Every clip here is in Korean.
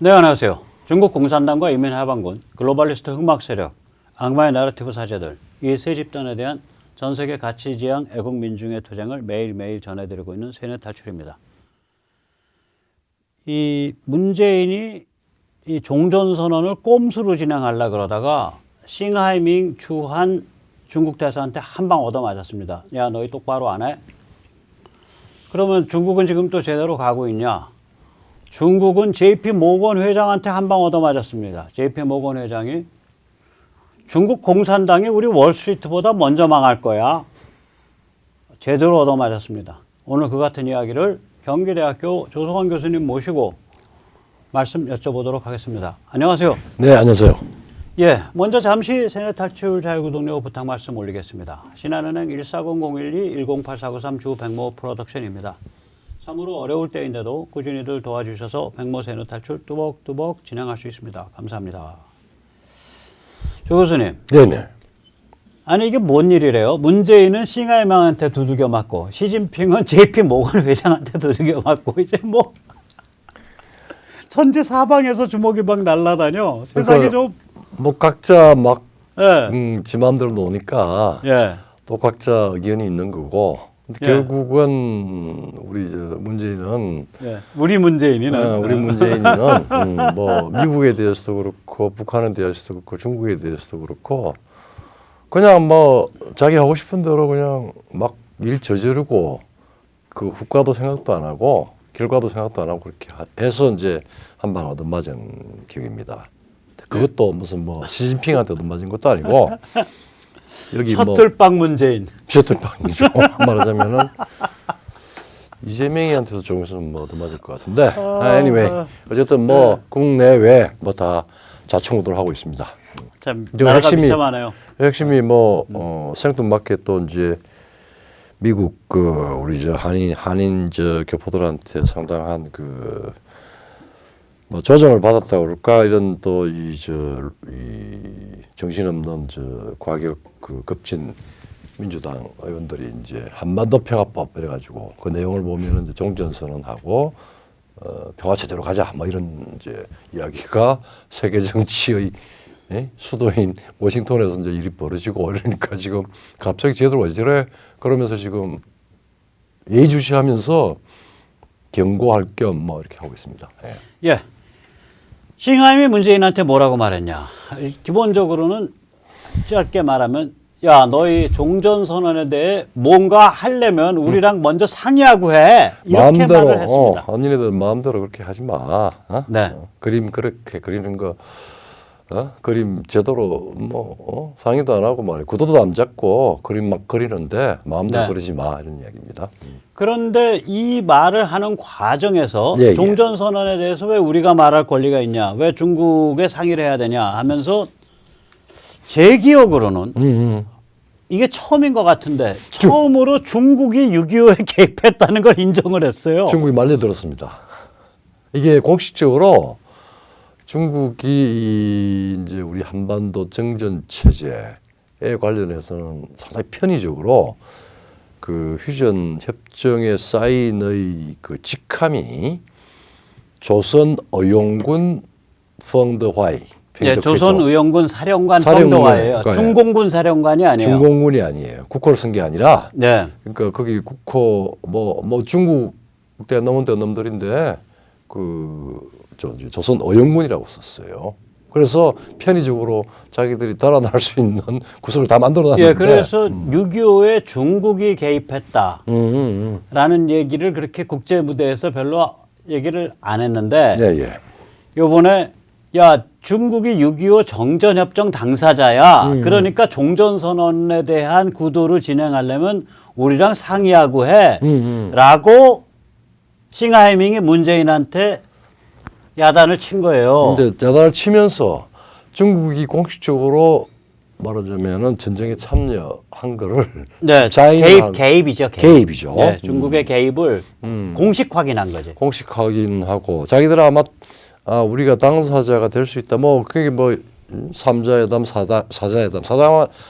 네, 안녕하세요. 중국 공산당과 인민해방군, 글로벌리스트 흑막 세력, 악마의 나라티브 사제들, 이 세 집단에 대한 전 세계 가치지향 애국 민중의 투쟁을 매일매일 전해드리고 있는 세뇌탈출입니다. 이 문재인이 이 종전선언을 꼼수로 진행하려고 그러다가 싱하이밍 주한 중국 대사한테 한 방 얻어맞았습니다. 야, 너희 똑바로 안 해? 그러면 중국은 지금 또 제대로 가고 있냐? 중국은 JP 모건 회장한테 한 방 얻어맞았습니다. JP 모건 회장이 중국 공산당이 우리 월스트리트보다 먼저 망할 거야. 제대로 얻어맞았습니다. 오늘 그 같은 이야기를 경기대학교 조성환 교수님 모시고 말씀 여쭤보도록 하겠습니다. 안녕하세요. 네, 안녕하세요. 예, 먼저 잠시 세뇌탈출 자유구독료 부탁 말씀 올리겠습니다. 신한은행 140-012-108493 주 백모 프로덕션입니다. 참으로 어려울 때인데도 꾸준히들 도와주셔서 백모 세뇌탈출 뚜벅뚜벅 진행할 수 있습니다. 감사합니다. 조 교수님. 네네. 아니 이게 뭔 일이래요? 문재인은 싱하이망한테 두들겨 맞고 시진핑은 JP 모건 회장한테 두들겨 맞고 이제 뭐 천지 사방에서 주먹이 막 날아다녀. 세상이 좀 뭐 각자 막 예. 지 마음대로 노니까 예. 또 각자 의견이 있는 거고 근데 예. 결국은 우리 문재인은 예. 우리 문재인이는 우리 문재인은 뭐 미국에 대해서도 그렇고 북한에 대해서도 그렇고 중국에 대해서도 그렇고 그냥 뭐 자기 하고 싶은 대로 그냥 막 일 저지르고 그 후과도 생각도 안 하고 결과도 생각도 안 하고 그렇게 해서 이제 한 방 얻어맞은 기억입니다. 그것도 무슨 뭐 시진핑한테 얻어맞은 것도 아니고 여기 셔틀빵 문재인. 셔틀빵이죠. 말하자면은 이재명이한테도 조금 있으면 뭐 얻어맞을 것 같은데. anyway 어쨌든 뭐 국내외 뭐 다 자충우돌 하고 있습니다. 참 나라가 비참하네요. 핵심이 뭐 생뚱맞게 또 이제 미국 그 우리 저 한인 저 교포들한테 상당한 그 뭐 조정을 받았다고 그럴까 이런 또 이 정신없는 저 과격 그 급진 민주당 의원들이 이제 한반도 평화법 이래가지고 그 내용을 보면은 이제 종전선언하고 평화 체제로 가자 뭐 이런 이제 이야기가 세계 정치의 수도인 워싱턴에서 이제 일이 벌어지고 이러니까 지금 갑자기 제대로 왜 저래 그러면서 지금 예의주시하면서 경고할 겸 뭐 이렇게 하고 있습니다. 예. 예. 싱하임이 문재인한테 뭐라고 말했냐. 기본적으로는 짧게 말하면 야 너희 종전선언에 대해 뭔가 하려면 우리랑 먼저 상의하고 해. 이렇게 마음대로, 말을 했습니다. 언니네들 마음대로 그렇게 하지 마. 네. 그림 그렇게 그리는 거 그림 제대로 뭐 상의도 안 하고 말이야. 구도도 안 잡고 그림 막 그리는데 마음대로 네. 그리지 마 이런 이야기입니다. 그런데 이 말을 하는 과정에서 예, 예. 종전선언에 대해서 왜 우리가 말할 권리가 있냐, 왜 중국에 상의를 해야 되냐 하면서 제 기억으로는 이게 처음인 것 같은데 처음으로 중국이 6.25에 개입했다는 걸 인정을 했어요. 중국이 말려들었습니다. 이게 공식적으로 중국이 이제 우리 한반도 정전 체제에 관련해서는 상당히 편의적으로 그 휴전 협정의 사인의 그 직함이 조선 의용군 펑더화이. 예, 조선 의용군 사령관 펑더화예요. 중공군 사령관이 아니에요. 중공군이 아니에요. 국호를 쓴 게 아니라. 네. 그러니까 거기 국호 뭐 중국 때 넘은 데 놈들인데 조선 의용군이라고 썼어요. 그래서 편의적으로 자기들이 달아날 수 있는 구석을 다 만들어놨는데. 예, 그래서 6.25에 중국이 개입했다라는 얘기를 그렇게 국제 무대에서 별로 얘기를 안 했는데. 예, 예. 요번에 야 중국이 6.25 정전협정 당사자야. 그러니까 종전선언에 대한 구도를 진행하려면 우리랑 상의하고 해. 라고 싱하이밍이 문재인한테 야단을 친 거예요. 근데 야단을 치면서 중국이 공식적으로 말하자면은 전쟁에 참여한 거를 네, 개입이죠. 개입이죠. 네, 중국의 개입을 공식 확인한 거지. 공식 확인하고 자기들은 아마 우리가 당사자가 될 수 있다. 뭐 그게 뭐 3자회담, 4자회담,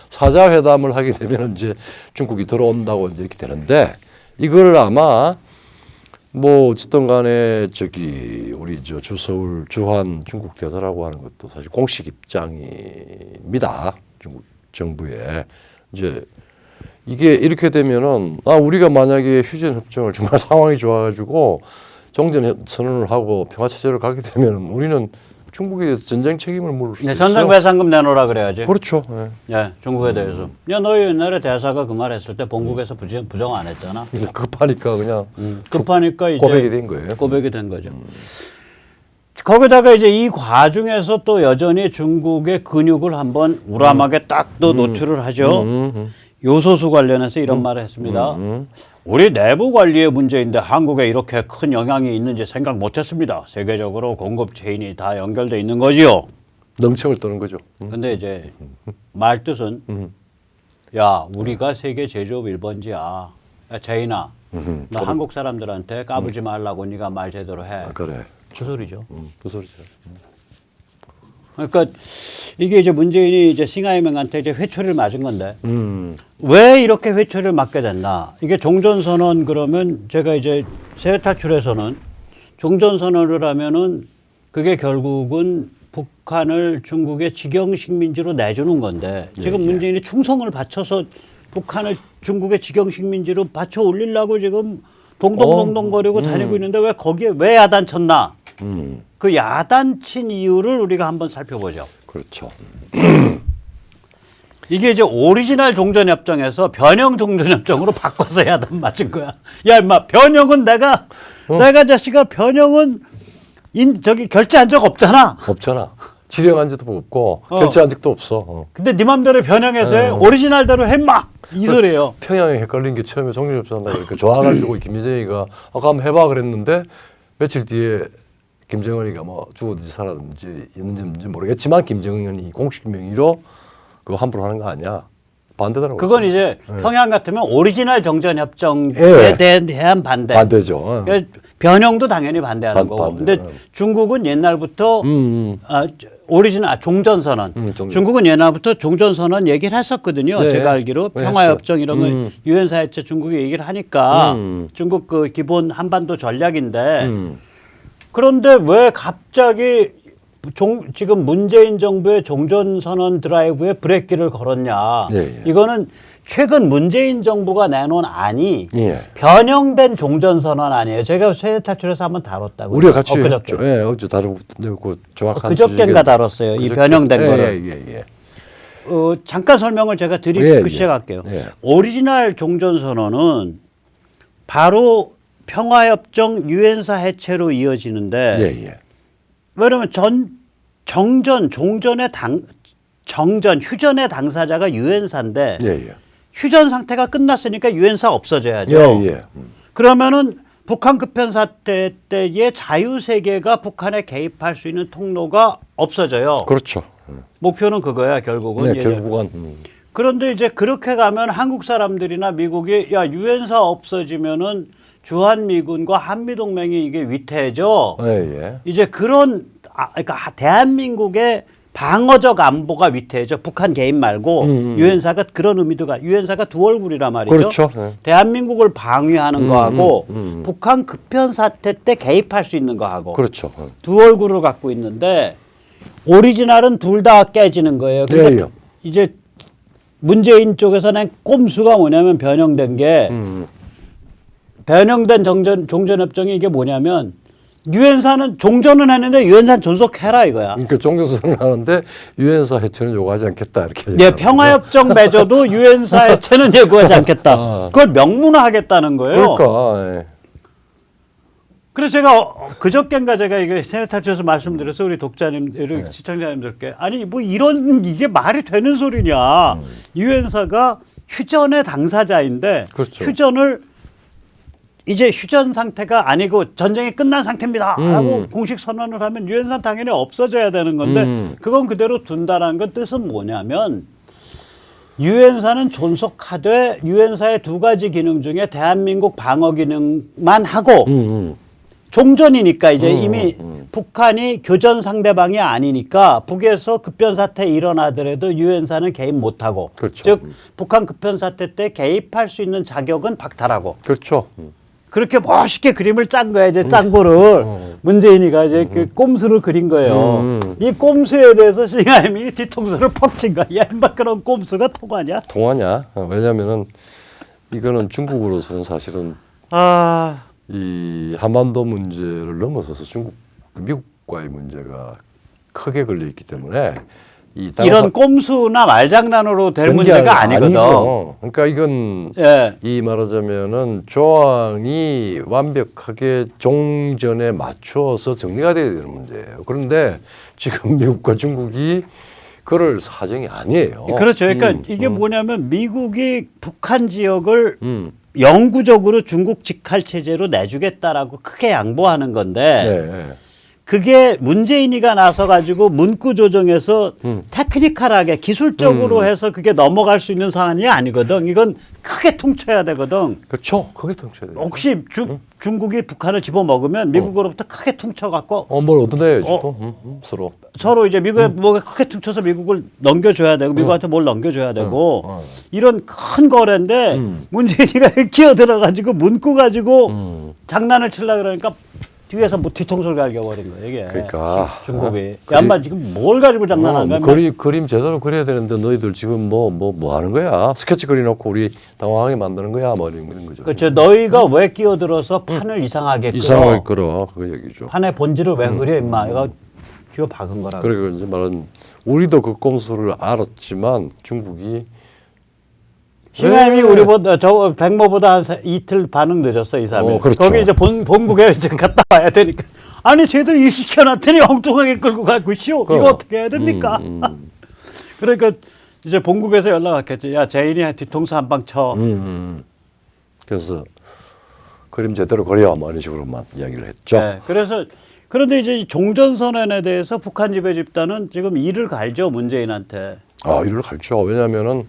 4자회담을 하게 되면 이제 중국이 들어온다고 이제 이렇게 되는데 이걸 아마 뭐 어쨌든 간에 저기 우리 저 주서울 주한 중국 대사라고 하는 것도 사실 공식 입장입니다. 중국 정부에 이제 이게 이렇게 되면은 우리가 만약에 휴전 협정을 정말 상황이 좋아가지고 종전 선언을 하고 평화 체제를 가게 되면 우리는 중국에 대해서 전쟁 책임을 물을 수 네, 있어요. 전상배상금 내놓으라 그래야지. 그렇죠. 예. 네, 중국에 대해서. 야, 너희 옛날에 대사가 그 말 했을 때 본국에서 부정 안 했잖아. 급하니까 그냥 급하니까 이제 고백이 된 거예요. 고백이 된 거죠. 거기다가 이제 이 과정에서 또 여전히 중국의 근육을 한번 우람하게 딱 또 노출을 하죠. 요소수 관련해서 이런 말을 했습니다. 우리 내부 관리의 문제인데 한국에 이렇게 큰 영향이 있는지 생각 못했습니다. 세계적으로 공급 체인이 다 연결돼 있는 거지요. 능청을 떠는 거죠. 근데 이제 말 뜻은 야 우리가 세계 제조업 1번지야. 야 제인아 너 한국 사람들한테 까불지 말라고 네가 말 제대로 해. 그래. 그 소리죠. 그 소리죠. 그러니까 이게 이제 문재인이 이제 싱하이밍한테 이제 회초리를 맞은 건데 왜 이렇게 회초리를 맞게 됐나? 이게 종전선언 그러면 제가 이제 세계 탈출에서는 종전선언을 하면은 그게 결국은 북한을 중국의 직영식민지로 내주는 건데 지금 문재인이 충성을 바쳐서 북한을 중국의 직영식민지로 받쳐 올리려고 지금 동동동동거리고 다니고 있는데 왜 거기에 왜 야단쳤나? 그 야단친 이유를 우리가 한번 살펴보죠. 그렇죠. 이게 이제 오리지널 종전협정에서 변형 종전협정으로 바꿔서 야단 맞은 거야. 야 임마 변형은 내가 자식아 변형은 저기 결제한 적 없잖아. 없잖아. 실행한 적도 없고 결제한 적도 없어. 근데 네 맘대로 변형해서 해. 오리지널대로 해 막 이 소리예요. 평양에 헷갈린 게 처음에 종전협정한다 그러니까 좋아가지고 김여정이가 한번 해봐 그랬는데 며칠 뒤에 김정은이가 뭐 죽었든지 살았든지 있는지 모르겠지만 김정은이 공식 명의로 그거 함부로 하는 거 아니야. 반대더라고요. 그건 이제 평양 같으면 오리지널 정전협정에 대한 반대. 반대죠. 그러니까 변형도 당연히 반대하는 거고. 반대. 근데 중국은 옛날부터 오리지널 종전선언. 중국은 옛날부터 종전선언 얘기를 했었거든요. 네. 제가 알기로 평화협정 이런 거 유엔 사회체 중국이 얘기를 하니까 중국 그 기본 한반도 전략인데 그런데 왜 갑자기 지금 문재인 정부의 종전선언 드라이브에 브레이크를 걸었냐. 이거는 최근 문재인 정부가 내놓은 안이 변형된 종전선언 아니에요. 제가 세계 탈출에서 한번 다뤘다고요. 우리가 같이 그저께. 했죠. 어제 다루고 정확한 그저께인가 다뤘어요. 이 변형된 거를. 잠깐 설명을 제가 드리고 시작할게요. 오리지널 종전선언은 바로 평화협정 유엔사 해체로 이어지는데 왜냐면 휴전의 당사자가 유엔사인데 휴전 상태가 끝났으니까 유엔사 없어져야죠. 그러면은 북한 급변 사태 때의 자유세계가 북한에 개입할 수 있는 통로가 없어져요. 그렇죠. 목표는 그거야 결국은. 결국은. 그런데 이제 그렇게 가면 한국 사람들이나 미국이 야 유엔사 없어지면은 주한미군과 한미동맹이 이게 위태해져. 이제 그런 그러니까 대한민국의 방어적 안보가 위태해져. 북한 개입 말고 유엔사가 그런 의미도가 유엔사가 두 얼굴이란 말이죠. 그렇죠. 대한민국을 방위하는 거하고 북한 급변 사태 때 개입할 수 있는 거하고 그렇죠. 두 얼굴을 갖고 있는데 오리지널은 둘 다 깨지는 거예요. 그러니까 이제 문재인 쪽에서 낸 꼼수가 뭐냐면 변형된 게 변형된 종전협정이 이게 뭐냐면 유엔사는 종전은 했는데 유엔사는 존속해라 이거야. 그러니까 종전선언을 하는데 유엔사 해체는 요구하지 않겠다 이렇게. 네, 평화협정 맺어도 유엔사 해체는 요구하지 않겠다. 그걸 명문화하겠다는 거예요. 그러니까. 그래서 제가 그저께인가 제가 이게 세네타츠에서 말씀드려서 우리 독자님들, 시청자님들께 아니 뭐 이런 이게 말이 되는 소리냐. 유엔사가 휴전의 당사자인데 휴전을 이제 휴전 상태가 아니고 전쟁이 끝난 상태입니다 하고 공식 선언을 하면 유엔사 당연히 없어져야 되는 건데 그건 그대로 둔다라는 건 뜻은 뭐냐면 유엔사는 존속하되 유엔사의 두 가지 기능 중에 대한민국 방어 기능만 하고 종전이니까 이제 이미 북한이 교전 상대방이 아니니까 북에서 급변 사태 일어나더라도 유엔사는 개입 못하고 즉 북한 급변 사태 때 개입할 수 있는 자격은 박탈하고 그렇죠. 그렇게 멋있게 그림을 짠 거야. 이제 짠 거를 문재인이가 이제 그 꼼수를 그린 거예요. 이 꼼수에 대해서 싱하이밍이 뒤통수를 퍽 친 거야. 야, 인마 그런 꼼수가 통하냐? 통하냐? 왜냐면은 이거는 중국으로서는 사실은 아, 이 한반도 문제를 넘어서서 미국과의 문제가 크게 걸려 있기 때문에 이런 꼼수나 말장난으로 될 문제가 아니거든. 아니죠. 그러니까 이건 예. 이 말하자면은 조항이 완벽하게 종전에 맞춰서 정리가 돼야 되는 문제예요. 그런데 지금 미국과 중국이 그럴 사정이 아니에요. 그렇죠. 그러니까 이게 뭐냐면 미국이 북한 지역을 음. 영구적으로 중국 직할 체제로 내주겠다라고 크게 양보하는 건데 네, 네. 그게 문재인이가 나서 가지고 문구 조정해서 테크니컬하게 기술적으로 해서 그게 넘어갈 수 있는 사안이 아니거든. 이건 크게 퉁쳐야 되거든. 그렇죠. 그게 통쳐야 돼요. 혹시 중국이 북한을 집어먹으면 미국으로부터 크게 퉁쳐갖고 뭘 얻어내야지 또 서로. 서로 이제 미국에 뭐가 크게 퉁쳐서 미국을 넘겨줘야 되고 미국한테 뭘 넘겨줘야 되고 이런 큰 거래인데 문재인이가 끼어들어가지고 문구 가지고 장난을 치려고 그러니까 뒤에서 뭐 뒤통수를 갈겨버린 거예요 이게. 그러니까 중국이. 야마 지금 뭘 가지고 장난한 거야? 그림 제대로 그려야 되는데 너희들 지금 뭐 하는 거야? 스케치 그려놓고 우리 당황하게 만드는 거야? 뭐 이런 거죠. 그렇죠. 너희가 왜 끼어들어서 판을 이상하게 끌어 그 얘기죠. 판의 본질을 왜 그려 임마. 이거 쥐어 박은 거라고. 그리고 이제 말은 우리도 그 꼼수를 알았지만 중국이 싱하임이 우리보다 저 백모보다 한 이틀 반응 늦었어 이 사람이. 그렇죠. 거기 이제 본국에 이제 갔다 와야 되니까. 아니 쟤들 일 시켜놨더니 엉뚱하게 끌고 가고 쇼. 이거 어떻게 해야 됩니까? 그러니까 이제 본국에서 연락 왔겠지. 야 제인이 뒤통수 한 방 쳐. 그래서 그림 제대로 그려 뭐 이런 식으로만 이야기를 했죠. 네, 그래서 그런데 이제 이 종전선언에 대해서 북한 지배 집단은 지금 이를 갈죠 문재인한테. 이를 갈죠. 왜냐하면은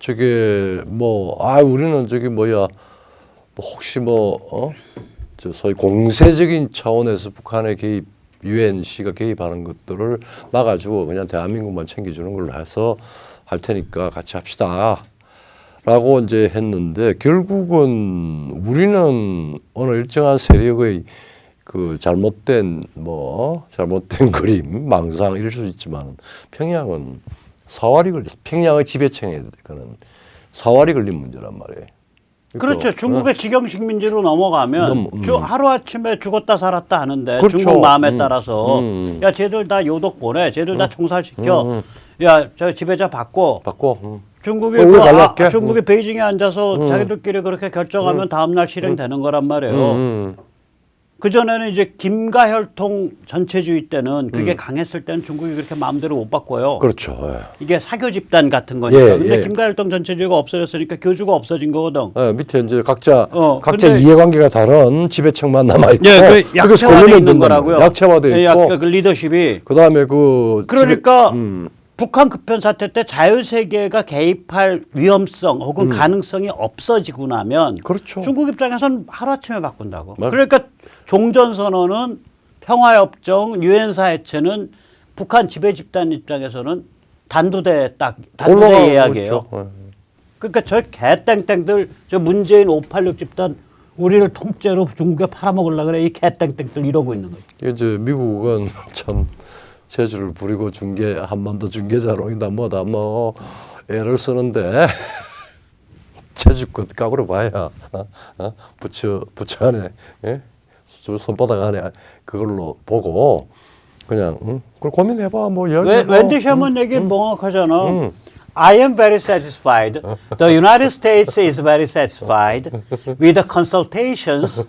저게 우리는 저기 뭐 혹시 저 소위 공세적인 차원에서 북한의 개입, UNC가 개입하는 것들을 막아주고 그냥 대한민국만 챙겨주는 걸로 해서 할 테니까 같이 합시다. 라고 이제 했는데 결국은 우리는 어느 일정한 세력의 그 잘못된 그림, 망상 이럴 수 있지만 평양은 평양의 지배층에 그는 사활이 걸린 문제란 말이에요. 그렇죠. 중국의 직영식민지로 넘어가면 하루아침에 죽었다 살았다 하는데 그렇죠. 중국 마음에 따라서 야 쟤들 다 요독 보내. 쟤들 다 총살시켜. 야 저 지배자 바꿔. 중국이 중국이 베이징에 앉아서 자기들끼리 그렇게 결정하면 다음날 실행되는 거란 말이에요. 그전에는 이제 김가혈통 전체주의 때는 그게 강했을 때는 중국이 그렇게 마음대로 못 바꿔요. 그렇죠. 예. 이게 사교 집단 같은 거니까. 예, 근데 예. 김가혈통 전체주의가 없어졌으니까 교주가 없어진 거거든. 밑에 이제 각자 근데 이해관계가 다른 지배층만 남아 있고, 예, 그 약체화돼 있는 거라고요. 약체화돼 예, 있고, 그 리더십이. 그다음에 그러니까 북한 급변 사태 때 자유세계가 개입할 위험성 혹은 가능성이 없어지고 나면 그렇죠. 중국 입장에서는 하루아침에 바꾼다고. 맞- 그러니까 종전선언은 평화협정, 유엔사 해체는 북한 지배 집단 입장에서는 단두대 이야기예요. 그렇죠. 그러니까 저 개땡땡들 저 문재인 586 집단 우리를 통째로 중국에 팔아먹으려고 그래. 이 개땡땡들 이러고 있는 거예요. 이제 미국은 참 재주를 부리고 한반도 중개자로이다 애를 쓰는데 재주껏 까불어 봐야 부처 안에 손바닥 안에 그걸로 보고 그냥 그걸 고민해봐 웬디 셔먼 얘기 명확하잖아. I am very satisfied. The United States is very satisfied with the consultations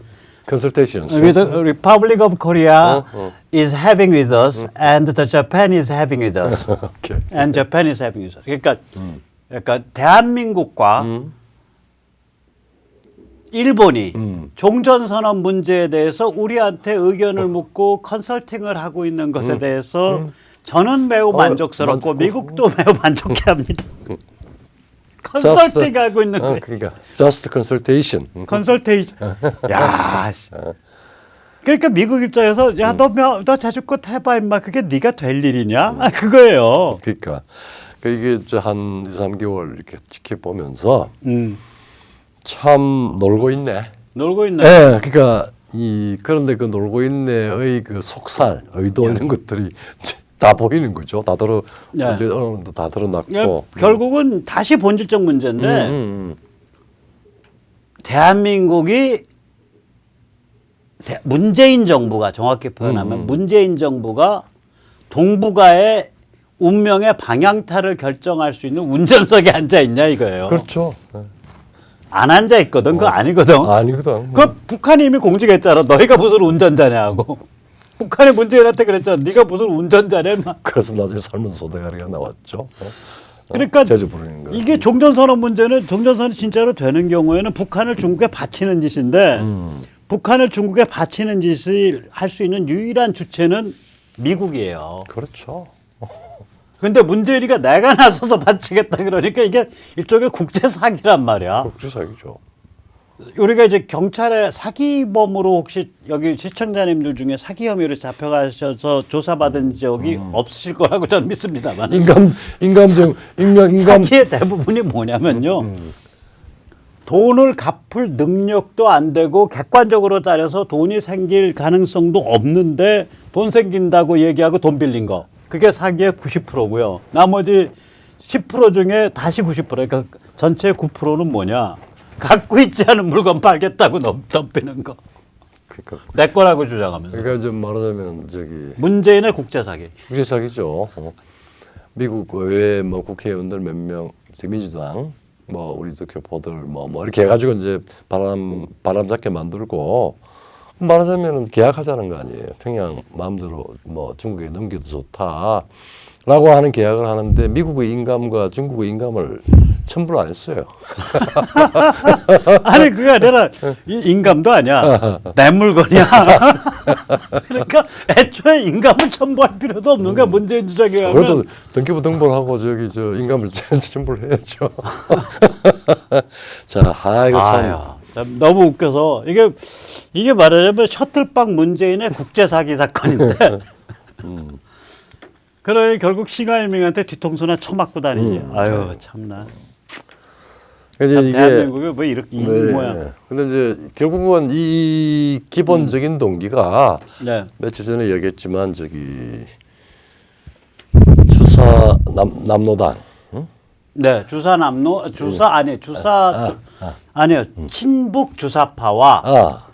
consultations. with the Republic of Korea is having with us and the Japan is having with us. 오케이. And Japan is having with us. 그러니까 대한민국과 일본이 종전선언 문제에 대해서 우리한테 의견을 묻고 컨설팅을 하고 있는 것에 대해서 저는 매우 만족스럽고 미국도 매우 만족해합니다. 컨설팅하고 있는 거예요. 그러니까 just consultation. 컨설테이션. 야, 씨. 그러니까 미국 입장에서 야 너 자주껏 해봐 임마 그게 네가 될 일이냐 그거예요. 그러니까 이게 이제 한 2, 3개월 이렇게 지켜보면서 참 놀고 있네. 놀고 있네. 예, 그러니까 그런데 그 놀고 있네의 그 속살, 의도 이런 것들이 다 보이는 거죠. 다 들어 네. 이제 어느 정도 다 드러났고. 결국은 다시 본질적 문제인데 대한민국이 문재인 정부가 정확히 표현하면 문재인 정부가 동북아의 운명의 방향타를 결정할 수 있는 운전석에 앉아 있냐 이거예요. 그렇죠. 안 앉아 있거든. 그거 아니거든. 아니거든. 그 북한이 이미 공직했잖아. 너희가 무슨 운전자냐고. 북한이 문재인한테 그랬잖아. 네가 무슨 운전자냐. 막. 그래서 나중에 삶은 소대가리가 나왔죠. 그러니까 제주 부르는 거. 이게 종전선언 문제는 종전선언이 진짜로 되는 경우에는 북한을 중국에 바치는 짓인데 북한을 중국에 바치는 짓을 할 수 있는 유일한 주체는 미국이에요. 그렇죠. 근데 문재인이가 내가 나서서 바치겠다 그러니까 이게 일종의 국제 사기란 말이야. 국제 사기죠. 우리가 이제 경찰의 사기범으로 혹시 여기 시청자님들 중에 사기 혐의로 잡혀가셔서 조사받은 적이 없으실 거라고 저는 믿습니다만. 인감정 사기의 대부분이 뭐냐면요. 돈을 갚을 능력도 안 되고 객관적으로 따져서 돈이 생길 가능성도 없는데 돈 생긴다고 얘기하고 돈 빌린 거. 그게 사기의 90%고요. 나머지 10% 중에 다시 90%. 그러니까 전체 9%는 뭐냐? 갖고 있지 않은 물건 팔겠다고 덤비는 거. 그러니까 내 거라고 주장하면서. 그러니까 좀 말하자면 저기 문재인의 국제 사기. 국제 사기죠. 미국 외에 뭐 국회의원들 몇 명, 민주당 뭐 우리도 교포들 뭐 이렇게 해가지고 이제 바람 잡게 만들고 말하자면은 계약하자는 거 아니에요. 평양 마음대로 뭐 중국에 넘겨도 좋다라고 하는 계약을 하는데 미국의 인감과 중국의 인감을 첨부를 안 했어요. 아니 그게 아니라 이 인감도 아니야. 내 물건이야. 그러니까 애초에 인감을 첨부할 필요도 없는 거야. 문재인 주장에 하면. 그래도 등기부 등본하고 저기 저 인감을 첨부를 해야죠. 자, 이거 참. 참 너무 웃겨서 이게 말하자면 셔틀박 문재인의 국제 사기 사건인데. 그러니 결국 싱하이밍한테 뒤통수나 쳐맞고 다니지. 아유 참나. 이제 이게 대한민국이 왜 이렇게 이 모양? 근데 이제 결국은 이 기본적인 동기가 네. 며칠 전에 얘기했지만 저기 주사 남로당, 응? 네, 아니요 친북 주사파와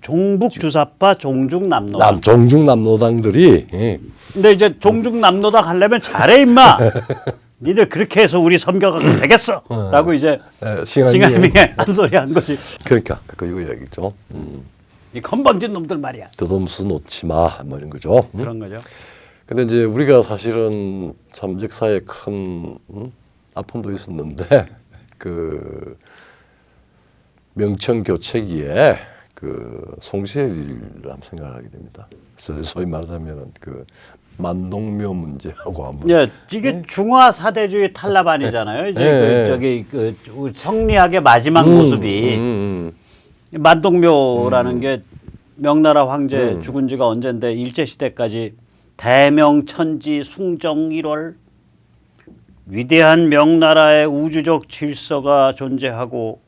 종북 주사파 종중 남로당. 종중 남로당들이 근데 이제 종중 남로당 하려면 잘해 임마. 니들 그렇게 해서 우리 섬겨가도 되겠어? 라고 이제 싱하이밍에 한 소리 한 거지. 그러니까 이거 얘기죠. 이 건방진 놈들 말이야. 드dom수 놓지 마, 뭐 이런 거죠. 그런 거죠. 근데 이제 우리가 사실은 참 역사에 큰 아픔도 있었는데 그 명청 교체기에 그 송시혜를 한번 생각하게 됩니다. 소위 말하자면은 그 만동묘 문제하고 한번. 예, 이게 중화 사대주의 탈라반이잖아요. 이제 성리학의 마지막 모습이 만동묘라는 게 명나라 황제 죽은 지가 언젠데 일제 시대까지 대명천지 숭정 1월 위대한 명나라의 우주적 질서가 존재하고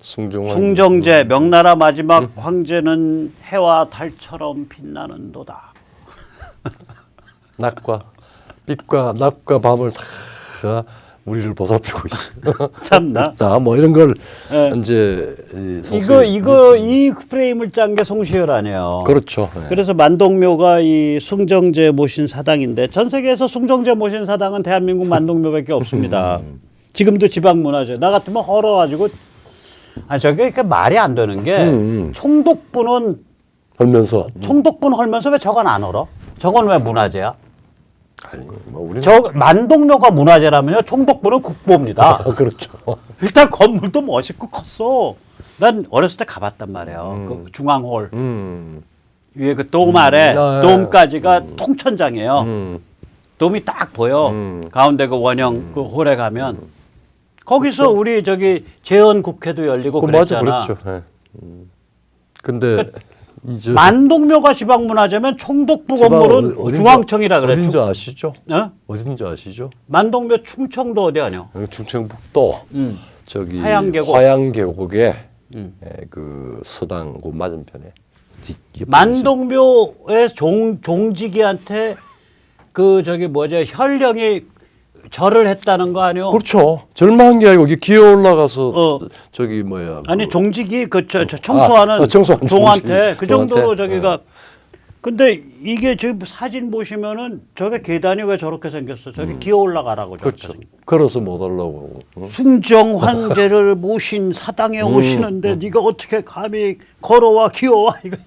숭정제 명나라 마지막 황제는 해와 달처럼 빛나는도다. 낮과 밤을 다 우리를 보살피고 있어. 참나. 있다. 뭐 이런 걸 이제 이 프레임을 짠 게 송시열 아니에요. 그렇죠. 네. 그래서 만동묘가 이 숭정제 모신 사당인데 전 세계에서 숭정제 모신 사당은 대한민국 만동묘밖에 없습니다. 지금도 지방문화재. 나 같으면 헐어가지고 저게 그러니까 말이 안 되는 게 총독부는 헐면서 총독부는 헐면서 왜 저건 안 헐어? 저건 왜 문화재야? 아니, 뭐 우리는 만동묘가 문화재라면요 총독부는 국보입니다. 그렇죠. 일단 건물도 멋있고 컸어. 난 어렸을 때 가봤단 말이에요. 그 중앙홀 위에 그 돔 아래 돔까지가 통천장이에요. 돔이 딱 보여. 가운데 그 원형 그 홀에 가면 거기서 그렇죠. 우리 저기 재헌 국회도 열리고 그랬잖아. 맞아, 그렇죠. 근데 이제 만동묘가 지방문화재면 총독부 건물은 중앙청이라 그랬죠. 어딘지 아시죠? 어? 어딘지 아시죠? 만동묘 충청도 어디 아니요? 충청북도 저기 화양계곡. 화양계곡에 그 서당 그 맞은편에 만동묘의 종지기한테 그 저기 뭐죠 혈령이 절을 했다는 거 아니요? 그렇죠. 절망한 게 아니고 이게 기어 올라가서 저기 뭐야 아니 그 종지기 그 청소하는 청소하는 종한테 종지기. 그 정도로 종한테? 저기가 근데 이게 지금 사진 보시면은 저게 계단이 왜 저렇게 생겼어? 저기 기어 올라가라고 저렇게 그렇죠. 생겼어. 걸어서 못 올라오고. 숭정 황제를 모신 사당에 오시는데 네가 어떻게 감히 걸어와 기어와 이거.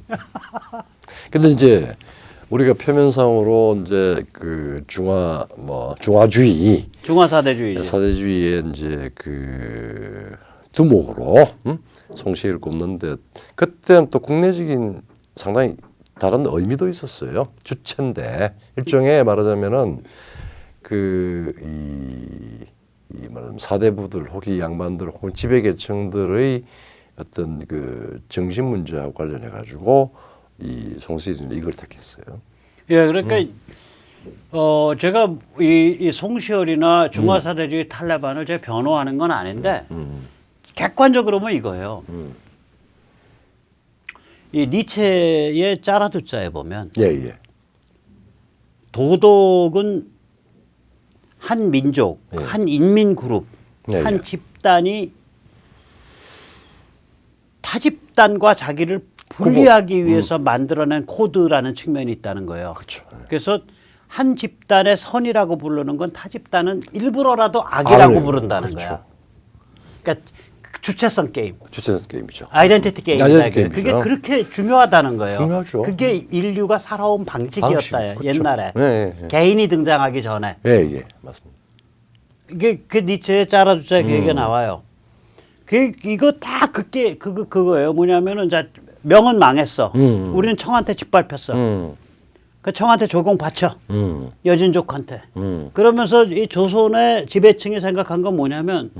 근데 이제 우리가 표면상으로 이제 그 중화주의 중화사대주의. 사대주의의 이제 그 두목으로 송시를 꼽는데 그때는 또 국내적인 상당히 다른 의미도 있었어요. 주체인데 일종의 말하자면은 이 말하자면 사대부들 혹은 양반들 혹은 지배계층들의 어떤 그 정신 문제하고 관련해 가지고 이 송시는 이걸 택했어요. 예, 그러니까 제가 이 송시열이나 중화사대주의 탈레반을 제가 변호하는 건 아닌데 객관적으로 보면 이거예요. 이 니체의 짜라두짜에 보면 예. 도덕은 한 민족, 예. 한 인민 그룹, 예, 한 예. 집단이 타 집단과 자기를 분리하기 위해서 만들어낸 코드라는 측면이 있다는 거예요. 그렇죠. 그래서 한 집단의 선이라고 부르는 건 타 집단은 일부러라도 악이라고 부른다는 그렇죠. 거야. 그러니까 주체성 게임, 주체적 게임이죠. 아이덴티티 게임이다. 아이덴티티 그게 게임이죠. 그렇게 중요하다는 거예요. 중요하죠. 그게 인류가 살아온 방식이었다. 방식, 그렇죠. 옛날에 네. 개인이 등장하기 전에 예, 맞습니다. 이게 그 니체의 짜라두짜 계획에 나와요. 이거 다 그거예요. 뭐냐면은 자 명은 망했어. 우리는 청한테 짓밟혔어. 그 청한테 조공 바쳐. 여진족한테. 그러면서 이 조선의 지배층이 생각한 건 뭐냐면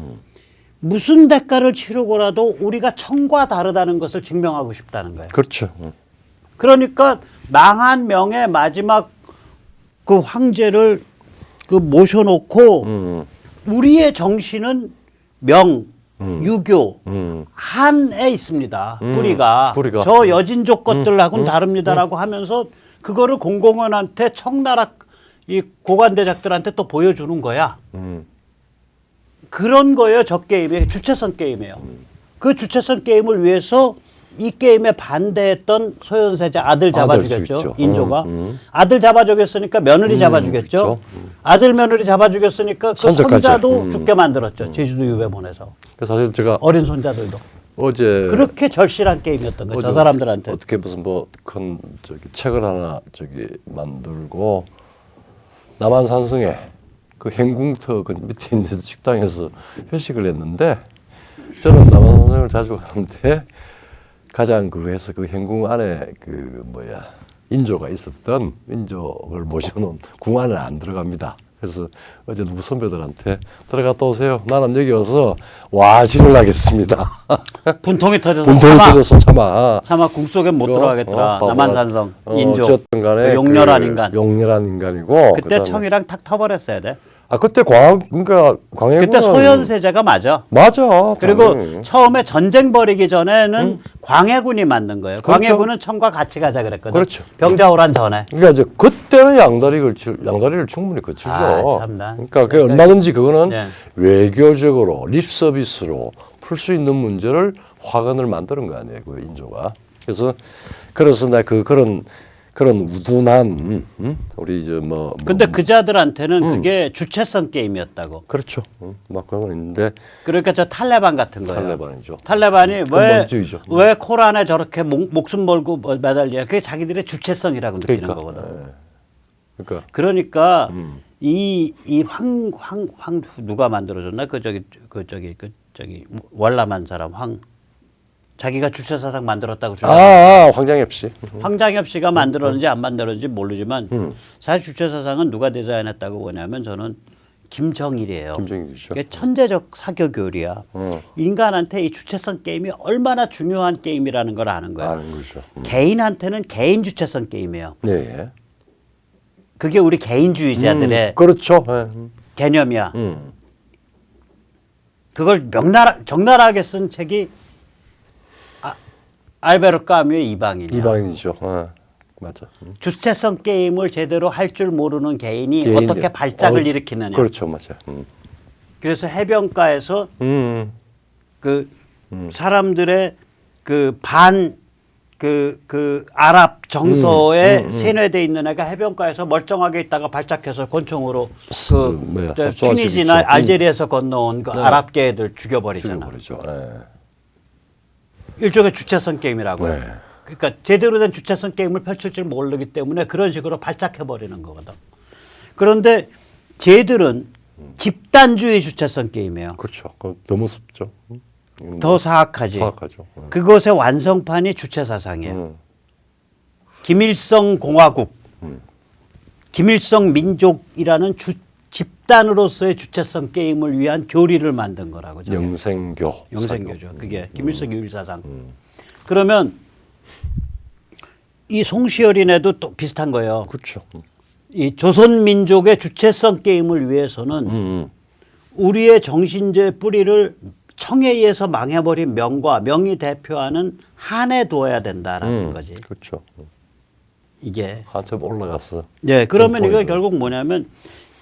무슨 대가를 치르고라도 우리가 청과 다르다는 것을 증명하고 싶다는 거예요. 그렇죠. 그러니까 망한 명의 마지막 그 황제를 그 모셔놓고 우리의 정신은 명, 유교, 한에 있습니다. 뿌리가. 저 여진족 것들하고는 다릅니다라고 하면서 그거를 공공원한테 청나라 이 고관대작들한테 또 보여주는 거야. 그런 거예요. 저 게임이 주체성 게임이에요. 그 주체성 게임을 위해서 이 게임에 반대했던 소현세자 아들 잡아주겠죠. 있죠. 인조가. 아들 잡아주겠으니까 며느리 잡아주겠죠. 그렇죠. 아들 며느리 잡아주겠으니까 그 손자까지. 손자도 죽게 만들었죠. 제주도 유배 보내서. 사실 제가 어린 손자들도. 어제 그렇게 절실한 게임이었던 거예요. 저 어제 사람들한테. 어떻게 무슨 뭐 큰 저기 책을 하나 저기 만들고 남한산성에 그 행궁터 그 밑에 있는 식당에서 회식을 했는데 저는 남한산성을 자주 가는데 가장 그해서 그 행궁 안에 그 뭐야 인조가 있었던 인조를 모셔놓은 궁 안에 안 들어갑니다. 그래서 어제 누구 선배들한테 들어갔다 오세요. 나는 여기 와서 와지를 하겠습니다. 분통이 터져서 분통이 터져서 차마 궁 속에 못 들어가겠더라. 봐봐. 남한산성 인조. 어쨌든 간에 그 용렬한 인간. 용렬한 인간이고 그때 그다음에- 청이랑 탁 터버렸어야 돼. 그때 그러니까 광해군은 그때 소현세자가 맞아. 맞아. 그리고 당연히. 처음에 전쟁 벌이기 전에는 광해군이 만든 거예요. 그렇죠. 광해군은 청과 같이 가자 그랬거든. 그렇죠. 병자호란 전에. 그러니까 이제 그때는 양다리를 충분히 거치죠. 아, 참나. 그러니까 그 얼마든지 그거는 네. 외교적으로 립 서비스로 풀 수 있는 문제를 화근을 만드는 거 아니에요, 그 인조가. 그래서 나 그런 우둔한 우리 이제 뭐 근데 그자들한테는 그게 주체성 게임이었다고. 그렇죠. 막 그런 건 있는데 그러니까 저 탈레반 같은 거예요. 탈레반이죠. 탈레반이 근본주의죠. 왜 코란에 저렇게 목숨 걸고 매달려? 그게 자기들의 주체성이라고 느끼는 그러니까. 거거든. 그러니까 그러니까 이 누가 만들어줬나? 그 저기 월남한 사람 자기가 주체사상 만들었다고 주장해요. 황장엽 씨. 황장엽 씨가 만들었는지 안 만들었는지 모르지만 사실 주체사상은 누가 디자인했다고 보냐면 저는 김정일이에요. 김정일이죠. 이게 천재적 사교 교리야. 인간한테 이 주체성 게임이 얼마나 중요한 게임이라는 걸 아는 거야. 아는 거죠. 개인한테는 개인 주체성 게임이에요. 네. 그게 우리 개인주의자들의 그렇죠. 네. 개념이야. 그걸 적나라하게 쓴 책이 알베르 까뮈의 이방인이야. 이방인이죠. 맞아. 주체성 게임을 제대로 할 줄 모르는 개인이 어떻게 발작을 일으키느냐. 그렇죠, 맞아. 그래서 해변가에서 그 사람들의 그 아랍 정서에 세뇌돼 있는 애가 해변가에서 멀쩡하게 있다가 발작해서 권총으로 튀니지나 알제리에서 건너온 그 아랍계 애들 죽여버리잖아. 일종의 주체성 게임이라고. 네. 그러니까 제대로 된 주체성 게임을 펼칠 줄 모르기 때문에 그런 식으로 발작해버리는 거거든. 그런데 쟤들은 집단주의 주체성 게임이에요. 그렇죠. 더 무섭죠. 더 사악하지. 사악하죠. 그것의 완성판이 주체사상이에요. 김일성 공화국, 김일성 민족이라는 집단으로서의 주체성 게임을 위한 교리를 만든 거라고. 저게. 영생교죠. 그게 김일성 유일사상. 그러면 이 송시열이네도 또 비슷한 거예요. 그렇죠. 이 조선 민족의 주체성 게임을 위해서는 우리의 정신제 뿌리를 청에 의해서 망해버린 명이 대표하는 한에 두어야 된다라는 거지. 그렇죠. 이게 한참 올라갔어. 네, 그러면 이거 결국 뭐냐면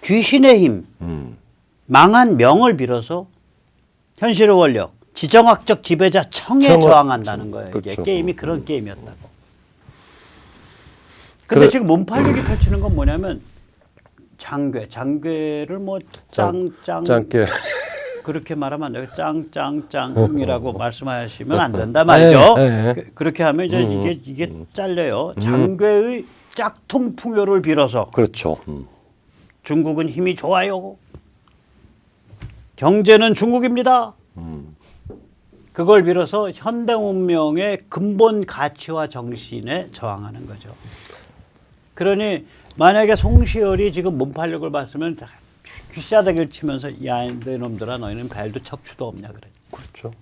귀신의 힘, 망한 명을 빌어서 현실의 권력, 지정학적 지배자 청에 저항한다는 거예요. 이게 그렇죠. 게임이 그런 게임이었다고. 근데 지금 문팔육이 펼치는 건 뭐냐면 장괴를 뭐 짱게 그렇게 말하면 안 돼요. 짱이라고 말씀하시면 안 된다 말이죠. 그렇게 하면 이제 이게 잘려요. 장괴의 짝퉁풍요를 빌어서. 그렇죠. 중국은 힘이 좋아요. 경제는 중국입니다. 그걸 빌어서 현대 문명의 근본 가치와 정신에 저항하는 거죠. 그러니 만약에 송시열이 지금 문팔력을 봤으면 귀싸대기를 치면서 야, 너희놈들아 너희는 벨도 척추도 없냐 그래. 그렇죠.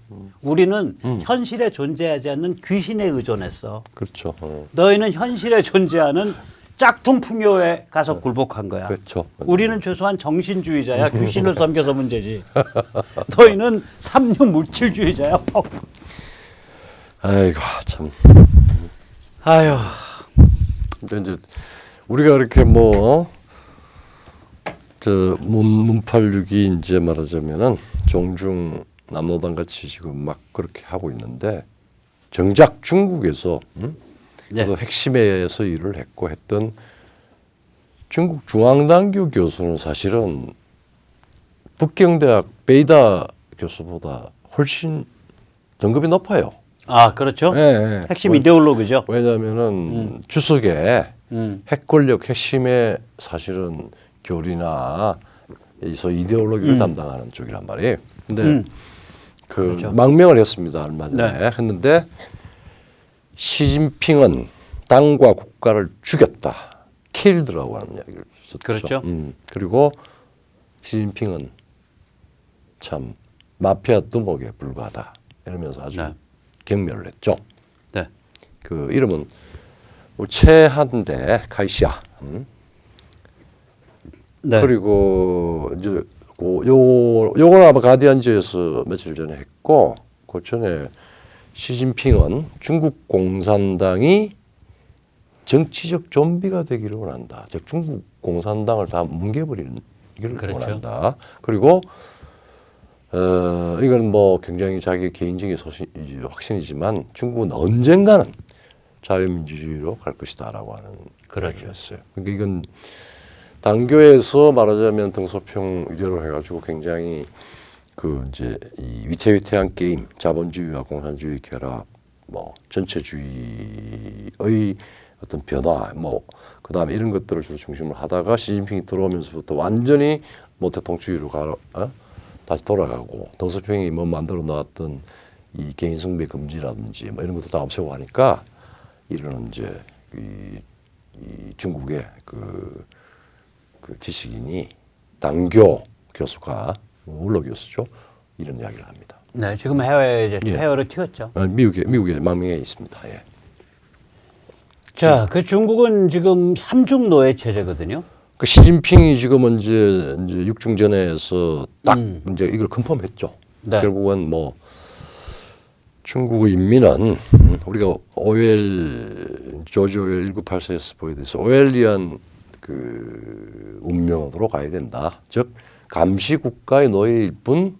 우리는 현실에 존재하지 않는 귀신에 의존했어. 그렇죠. 너희는 현실에 존재하는 짝퉁 풍요에 가서 굴복한 거야. 그렇죠. 우리는 최소한 정신주의자야. 귀신을 섬겨서 문제지. 너희는 삼류 물질주의자야. 아이고 참. 아유. 이제 우리가 이렇게 문팔육이 이제 말하자면은 종중 남로당 같이 지금 막 그렇게 하고 있는데 정작 중국에서 그래서 핵심에서 일을 했고 했던 중국 중앙당교 교수는 사실은 북경대학 베이다 교수보다 훨씬 등급이 높아요. 아, 그렇죠. 네, 핵심 이데올로그죠. 왜냐하면은 주석의 핵 권력 핵심의 사실은 교리나 이데올로기를 담당하는 쪽이란 말이에요. 근데 그렇죠. 망명을 했습니다. 얼마 전에 했는데 시진핑은 당과 국가를 죽였다. 킬드라고 하는 이야기를 썼죠. 그렇죠. 그리고 시진핑은 참 마피아 두목에 불과하다. 이러면서 아주 경멸을 했죠. 네. 그 이름은 최한대 카이시아. 네. 그리고 이제 요건 아마 가디언지에서 며칠 전에 했고 그 전에 시진핑은 중국 공산당이 정치적 좀비가 되기를 원한다. 즉 중국 공산당을 다 뭉개버리는 걸 그렇죠. 원한다. 그리고 이건 뭐 굉장히 자기 개인적인 확신이지만 중국은 언젠가는 자유민주주의로 갈 것이다라고 하는 이야기였어요. 그러니까 이건 당교에서 말하자면 등소평 위대로 해가지고 굉장히 그 이제 이 위태위태한 게임, 자본주의와 공산주의 결합, 뭐 전체주의의 어떤 변화, 뭐 그다음에 이런 것들을 주로 중심으로 하다가 시진핑이 들어오면서부터 완전히 뭐 대통주의로 다시 돌아가고 등소평이 뭐 만들어 놨던 이 개인 숭배 금지라든지 뭐 이런 것도 다 없애고 하니까 이런 이제 이 중국의 그 지식인이 당교 교수가 울러 교수죠. 이런 이야기를 합니다. 네, 지금 해외에 해외로 튀었죠. 미국에 망명해 있습니다. 예. 자, 그 중국은 지금 삼중 노예 체제거든요. 그 시진핑이 지금은 이제 육중전에서 딱 이제 이걸 컨펌했죠. 네. 결국은 뭐 중국의 인민은 우리가 오웰 조지 오웰 1984에서 보게 돼서 오웰리안 그 운명으로 가야 된다. 즉 감시 국가의 노예일 뿐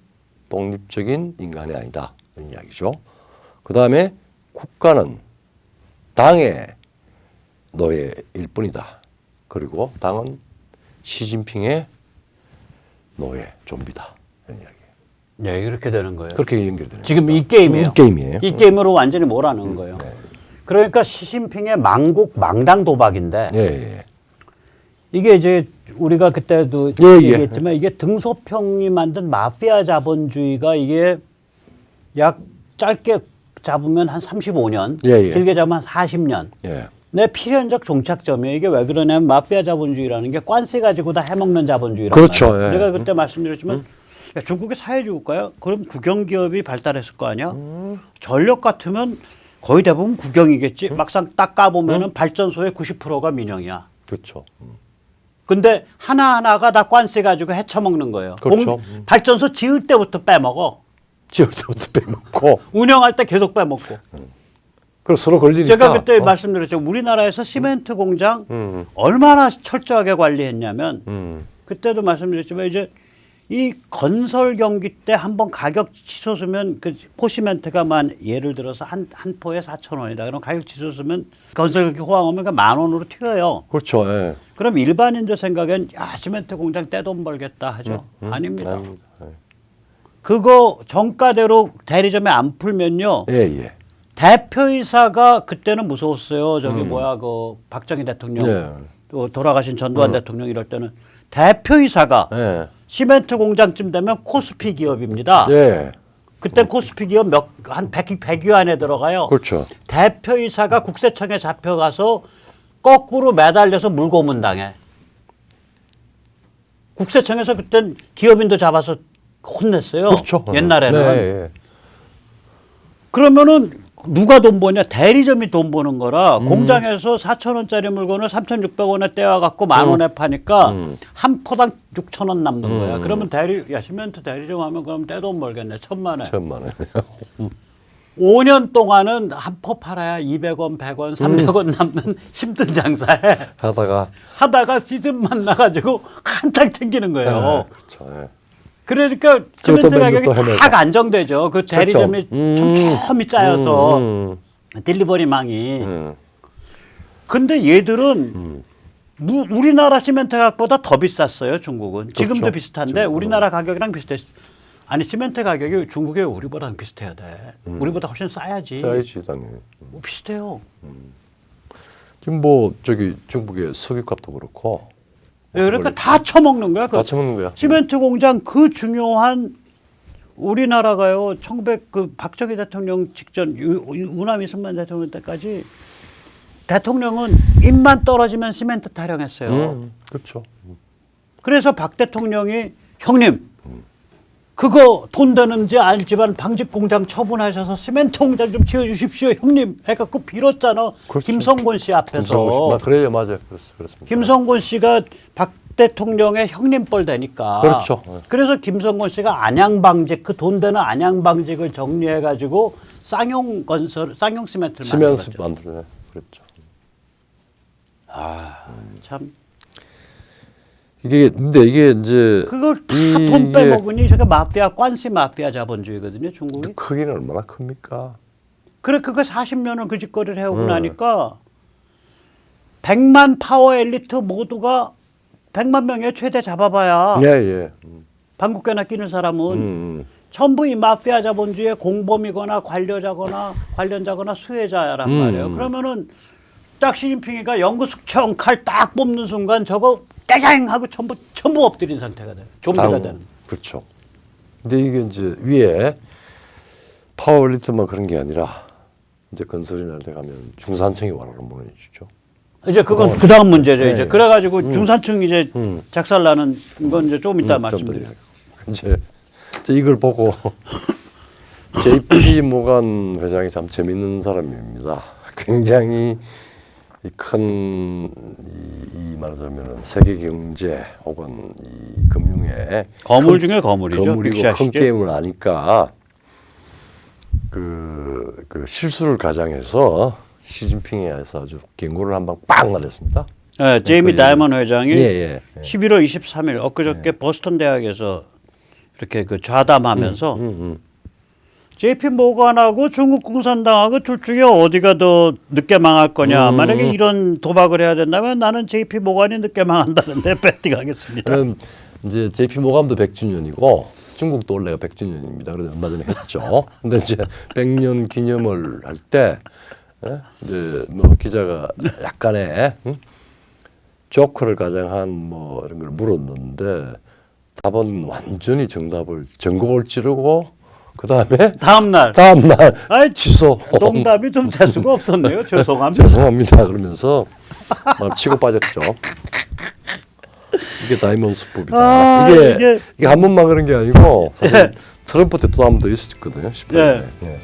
독립적인 인간이 아니다. 이런 이야기죠. 그 다음에 국가는 당의 노예일 뿐이다. 그리고 당은 시진핑의 노예, 좀비다. 이런 이야기. 네, 이렇게 되는 거예요. 그렇게 연결되는 지금 이 게임이에요. 게임이에요. 이 게임으로 완전히 몰아넣은 거예요. 네. 그러니까 시진핑의 망국 망당 도박인데 예, 예. 이게 이제 우리가 그때도 예, 예. 얘기했지만 이게 등소평이 만든 마피아 자본주의가 이게 약 짧게 잡으면 한 35년, 예, 예. 길게 잡으면 한 40년. 예. 내 필연적 종착점이에요. 이게 왜 그러냐면 마피아 자본주의라는 게 관세 가지고 다 해먹는 자본주의라는 그렇죠. 말이에요. 예. 제가 그때 말씀드렸지만 야, 중국이 사회주의 국가야? 그럼 국영기업이 발달했을 거 아니야? 전력 같으면 거의 대부분 국영이겠지. 막상 딱 까보면은 발전소의 90%가 민영이야. 그렇죠. 근데 하나하나가 다 관세 가지고 헤쳐먹는 거예요. 그렇죠. 발전소 지을 때부터 빼먹어. 지을 때부터 빼먹고 운영할 때 계속 빼먹고. 그리고 서로 걸리니까. 제가 그때 말씀드렸죠. 우리나라에서 시멘트 공장 얼마나 철저하게 관리했냐면 그때도 말씀드렸지만 이제 이 건설 경기 때 한번 가격 치솟으면 그 포시멘트가 예를 들어서 한 포에 4,000원이다. 그럼 가격 치솟으면 건설 경기 호황 오면 10,000원으로 튀어요. 그렇죠. 예. 그럼 일반인들 생각엔 야 시멘트 공장 떼돈 벌겠다 하죠. 아닙니다. 아닙니다. 예. 그거 정가대로 대리점에 안 풀면요. 예, 예. 대표이사가 그때는 무서웠어요. 저기 그 박정희 대통령 예. 또 돌아가신 전두환 대통령 이럴 때는 대표이사가 예. 시멘트 공장쯤 되면 코스피 기업입니다. 예. 그때 코스피 기업 한 100위 안에 들어가요. 그렇죠. 대표이사가 국세청에 잡혀가서 거꾸로 매달려서 물고문 당해. 국세청에서 그땐 기업인도 잡아서 혼냈어요. 그렇죠. 옛날에는. 네, 예. 그러면은 누가 돈 버냐? 대리점이 돈 버는 거라 공장에서 4,000원짜리 물건을 3,600원에 떼와 갖고 10,000원에 파니까 한 포당 6,000원 남는 거야. 그러면 시멘트 대리점 하면 그럼 떼돈 벌겠네. 1,000만 원. 1,000만 원. 5년 동안은 한 포 팔아야 200원, 100원, 300원 남는 힘든 장사에 하다가 시즌만 나가지고 한탕 챙기는 거예요. 그렇죠. 예. 그러니까 시멘트 가격이 딱 안정되죠. 그 대리점이 촘촘히 짜여서 딜리버리망이. 근데 얘들은 우리나라 시멘트 가격보다 더 비쌌어요. 중국은. 지금도 그렇죠. 비슷한데 우리나라 가격이랑 비슷해. 아니 시멘트 가격이 중국에 우리보다는 비슷해야 돼. 우리보다 훨씬 싸야지. 싸야지 당연히. 뭐 비슷해요. 지금 뭐 저기 중국의 석유값도 그렇고. 그러니까 다 처먹는 거야. 다 처먹는 거야. 시멘트 공장 그 중요한 우리나라가요. 그 박정희 대통령 직전 우남 이승만 대통령 때까지 대통령은 입만 떨어지면 시멘트 타령했어요. 그렇죠. 그래서 박 대통령이 형님 그거 돈 되는지 알지만 방직 공장 처분하셔서 시멘트 공장 좀 지어주십시오 형님 해갖고 빌었잖아. 그렇죠. 김성곤 씨 앞에서. 그래요, 맞아요. 그렇습니다. 김성곤 씨가 박 대통령의 형님뻘 되니까. 그렇죠. 그래서 김성곤 씨가 안양방직 그 돈 되는 안양방직을 정리해가지고 쌍용 시멘트를 시멘트 만들었죠. 만들어요. 그렇죠. 참 근데 이게 이제 그걸 다 돈 빼먹으니 저게 마피아 관시 마피아 자본주의거든요. 중국이. 크기는 얼마나 큽니까? 그래 그거 40년을 그 짓거리를 해오고 나니까 100만 파워 엘리트 모두가 100만 명의 최대 잡아봐야 예, 예. 방국계나 끼는 사람은 전부 이 마피아 자본주의의 공범이거나 관련자거나 수혜자란 말이에요. 그러면은 딱 시진핑이가 연구숙청 칼 딱 뽑는 순간 저거 깨갱 하고 전부 엎드린 상태가 돼요. 좀비가 되는. 그렇죠. 근데 이게 이제 위에 파워리트만 그런 게 아니라 이제 건설이나 이런 데 가면 중산층이 와라로 보내주죠. 이제 그건 그 다음 문제죠. 네. 이제 그래가지고 중산층 이제 작살나는 건 이제 좀 이따 말씀드려요. 이제 이걸 보고 JP 모간 회장이 참 재밌는 사람입니다. 굉장히 이 말하자면은 세계 경제 혹은 이 금융의 거물 중에 거물이죠. 거물이고 큰 빅샷이죠. 게임을 아니까 그 실수를 가장해서 시진핑에서 아주 경고를 한 방 빵 날렸습니다. 네, 제이미 그 다이먼 회장이 예. 11월 23일 엊그저께 보스턴 대학에서 이렇게 그 좌담하면서 JP 모건하고 중국 공산당하고 둘 중에 어디가 더 늦게 망할 거냐. 만약에 이런 도박을 해야 된다면 나는 JP 모건이 늦게 망한다는데 배팅하겠습니다. 그럼 이제 JP 모건도 100주년이고 중국도 원래가 100주년입니다. 그래서 얼마 전에 했죠. 근데 이제 100년 기념을 할 때 이제 뭐 기자가 약간의 조커를 가장한 뭐 이런 걸 물었는데 답은 완전히 전곡을 찌르고 그 다음에 다음 날 아이, 취소. 농담이 좀 재수가 없었네요. 죄송합니다. 죄송합니다. 그러면서 막 치고 빠졌죠. 이게 다이먼 수법이다. 이게 한 번만 그런 게 아니고 사실 트럼프 때 또 한 번 더 있었거든요. 18년에. 예.